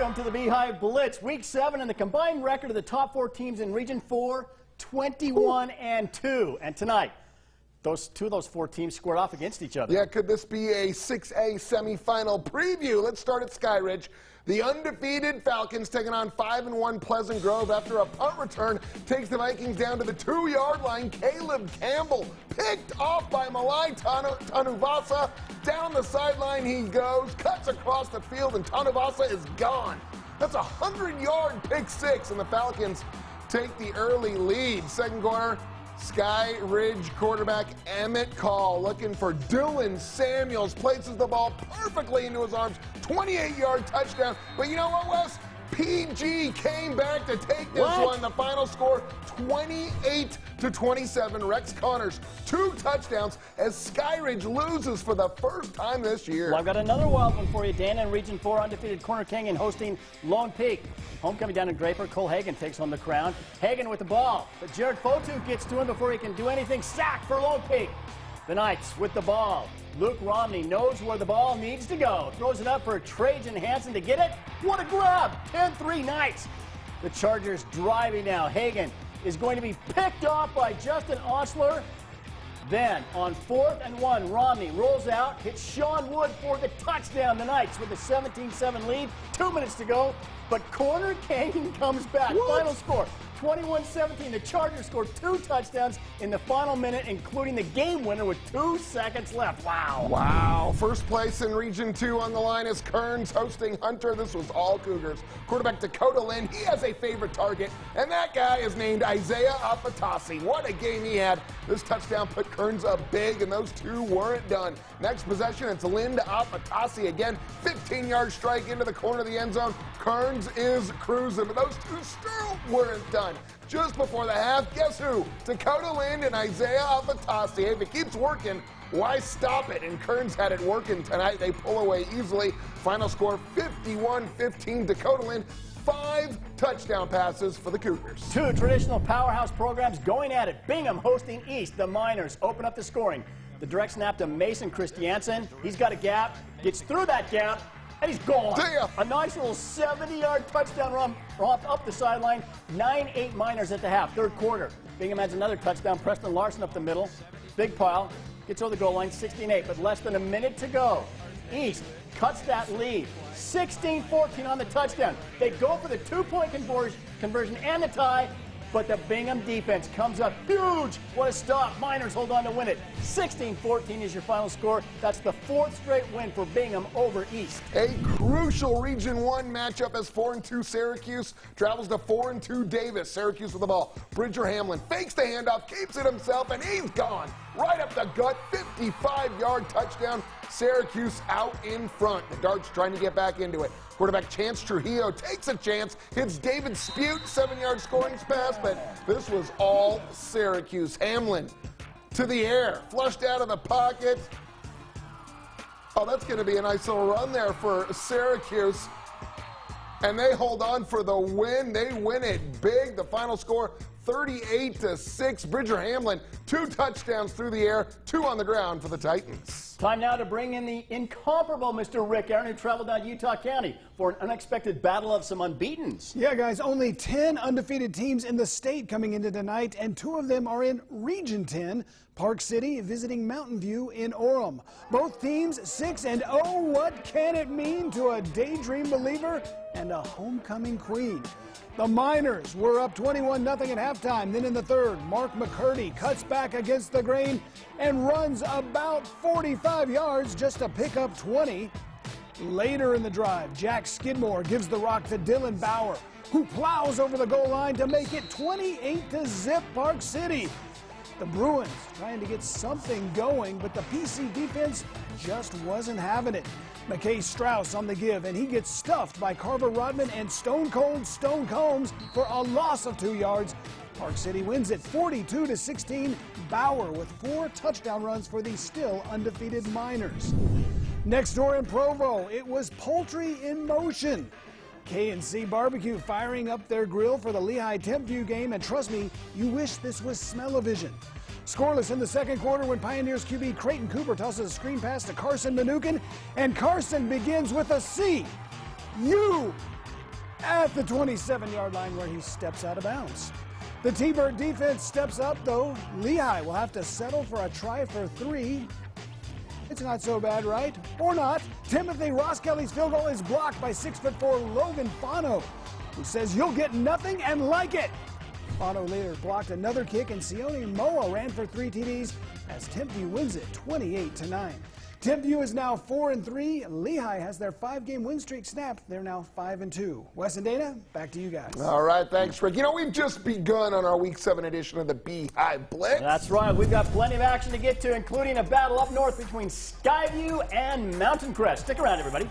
Welcome to the Beehive Blitz, Week 7, and the combined record of the top 4 teams in Region 4, 21-2. And tonight, two of those 4 teams squared off against each other. Yeah, could this be a 6A semifinal preview? Let's start at Sky Ridge. The undefeated Falcons taking on 5-1 Pleasant Grove after a punt return takes the Vikings down to the 2-yard line. Caleb Campbell picked off by Malai Tanuvasa. Down the sideline he goes, cuts across the field, and Tanuvasa is gone. That's a 100-yard pick six, and the Falcons take the early lead. Second quarter, Sky Ridge quarterback Emmett Call looking for Dylan Samuels, places the ball perfectly into his arms, 28-yard touchdown. But you know what, Wes? PG came back to take this one. The final score, 28-27. Rex Connors, 2 touchdowns as Sky Ridge loses for the first time this year. Well, I've got another wild one for you, Dan. In Region 4, undefeated Corner Canyon hosting Lone Peak. Homecoming down in Draper, Cole Hagan takes home the crown. Hagan with the ball, but Jared Fotu gets to him before he can do anything. Sack for Lone Peak. The Knights with the ball. Luke Romney knows where the ball needs to go. Throws it up for Trajan Hansen to get it. What a grab! 10-3 Knights. The Chargers driving now. Hagan is going to be picked off by Justin Osler. Then on 4th and 1, Romney rolls out, hits Sean Wood for the touchdown. The Knights with a 17-7 lead. 2 minutes to go, but Corner Canyon comes back. Final score, 21-17. The Chargers scored 2 touchdowns in the final minute, including the game winner with 2 seconds left. Wow. Wow. First place in Region 2 on the line is Kearns hosting Hunter. This was all Cougars. Quarterback Dakota Lynn, he has a favorite target, and that guy is named Isaiah Apatasi. What a game he had. This touchdown put Kearns up big, and those 2 weren't done. Next possession, it's Lynn to Apatasi again. 15-yard strike into the corner of the end zone. Kearns is cruising, but those 2 still weren't done. Just before the half, guess who? Dakota Lynn and Isaiah Apatasi. If it keeps working, why stop it? And Kearns had it working tonight. They pull away easily. Final score, 51-15. Dakota Lynn, 5 touchdown passes for the Cougars. 2 traditional powerhouse programs going at it. Bingham hosting East. The Miners open up the scoring. The direct snap to Mason Christiansen. He's got a gap, gets through that gap, and he's gone. Damn. A nice little 70-yard touchdown romp up the sideline. 9-8 Miners at the half, 3rd quarter. Bingham has another touchdown. Preston Larson up the middle. Big pile. Gets over the goal line, 16-8, but less than a minute to go. East cuts that lead. 16-14 on the touchdown. They go for the 2-point conversion and the tie, but the Bingham defense comes up huge. What a stop. Miners hold on to win it. 16-14 is your final score. That's the 4th straight win for Bingham over East. A crucial Region 1 matchup as 4-2 Syracuse travels to 4-2 Davis. Syracuse with the ball. Bridger Hamlin fakes the handoff, keeps it himself, and he's gone. Right up the gut, 55-yard touchdown. Syracuse out in front. The Darts trying to get back into it. Quarterback Chance Trujillo takes a chance, hits David Spute, 7-yard scoring pass, but this was all Syracuse. Hamlin to the air, flushed out of the pocket. Oh, that's going to be a nice little run there for Syracuse. And they hold on for the win. They win it big. The final score, 38-6. Bridger Hamlin, 2 touchdowns through the air, 2 on the ground for the Titans. Time now to bring in the incomparable Mr. Rick Aaron, who traveled down to Utah County for an unexpected battle of some unbeatens. Yeah, guys, only 10 undefeated teams in the state coming into tonight, and 2 of them are in Region 10. Park City visiting Mountain View in Orem. Both teams 6-0. What can it mean to a daydream believer and a homecoming queen? The Miners were up 21-0 at halftime. Then in the 3rd, Mark McCurdy cuts back against the grain and runs about 45 yards just to pick up 20. Later in the drive, Jack Skidmore gives the rock to Dylan Bauer, who plows over the goal line to make it 28-0 Park City. The Bruins trying to get something going, but the PC defense just wasn't having it. McKay Strauss on the give, and he gets stuffed by Carver Rodman and Stone Cold Stone Combs for a loss of 2 yards. Park City wins it 42-16. Bauer with 4 touchdown runs for the still undefeated Miners. Next door in Provo, it was poultry in motion. K&C Barbecue firing up their grill for the Lehigh-Tempview game, and trust me, you wish this was smell-o-vision. Scoreless in the second quarter when Pioneers QB Creighton Cooper tosses a screen pass to Carson Manukin, and Carson begins with a C. U. at the 27-yard line where he steps out of bounds. The T-Bird defense steps up, though. Lehigh will have to settle for a try for 3. It's not so bad, right? Or not. Timothy Ross-Kelly's field goal is blocked by 6'4" Logan Fano, who says you'll get nothing and like it. Fano later blocked another kick, and Sione Moa ran for 3 TDs as Timpview wins it 28-9. Timpview is now 4-3. Lehigh has their 5-game win streak snapped. They're now 5-2. Wes and Dana, back to you guys. All right, thanks, Rick. You know, we've just begun on our Week 7 edition of the Beehive Blitz. That's right. We've got plenty of action to get to, including a battle up north between Skyview and Mountain Crest. Stick around, everybody.